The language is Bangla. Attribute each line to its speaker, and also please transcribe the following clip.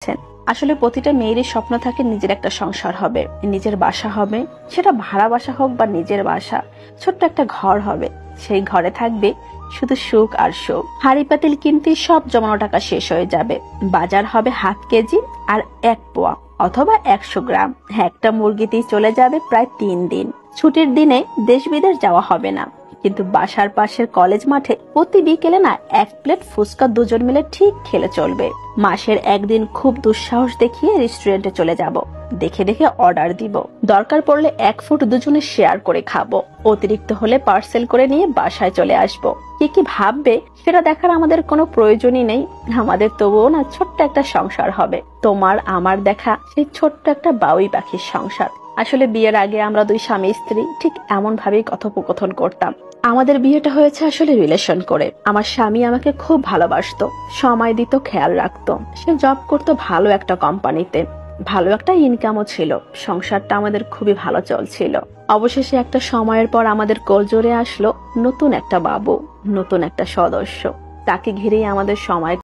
Speaker 1: আসলে প্রতিটা মেয়েরই স্বপ্ন থাকে নিজের একটা সংসার হবে, নিজের বাসা হবে, সেটা ভাড়া বাসা হোক বা নিজের বাসা, ছোট্ট একটা ঘর হবে। সেই ঘরে থাকবে শুধু সুখ আর সুখ। হাড়ি পাতিল কিনতে সব জমানো টাকা শেষ হয়ে যাবে, বাজার হবে হাফ কেজি আর 1 পোয়া অথবা 100 গ্রাম। একটা মুরগিতেই চলে যাবে প্রায় 3 দিন। ছুটির দিনে দেশ বিদেশ যাওয়া হবে না, কিন্তু বাসার পাশের কলেজ মাঠে প্রতি বিকেলে না 1 প্লেট ফুচকা দুজন মিলে ঠিক খেলে চলবে। মাসের একদিন খুব দুঃসাহস দেখিয়ে রেস্টুরেন্টে চলে যাব, দেখে দেখে অর্ডার দিব, দরকার পড়লে 1 ফুট দুজনে শেয়ার করে খাবো, অতিরিক্ত হলে পার্সেল করে নিয়ে বাসায় চলে আসবো। কে কি ভাববে সেটা দেখার আমাদের কোনো প্রয়োজনই নেই। আমাদের তবুও না ছোট্ট একটা সংসার হবে, তোমার আমার দেখা সেই ছোট্ট একটা বাউই পাখির সংসার। আসলে বিয়ের আগে আমরা দুই স্বামী স্ত্রী ঠিক এমন ভাবেই কথোপকথন করতাম। আমাদের বিয়েটা হয়েছে আসলে রিলেশন করে। আমার স্বামী আমাকে খুব ভালোবাসতো, সময় দিত, খেয়াল রাখতো। সে জব করতো ভালো একটা কোম্পানিতে, ভালো একটা ইনকামও ছিল, সংসারটা আমাদের খুবই ভালো চলছিল। অবশেষে একটা সময়ের পর আমাদের কোলজোরে আসলো নতুন একটা বাবু, নতুন একটা সদস্য। তাকে ঘিরেই আমাদের সময়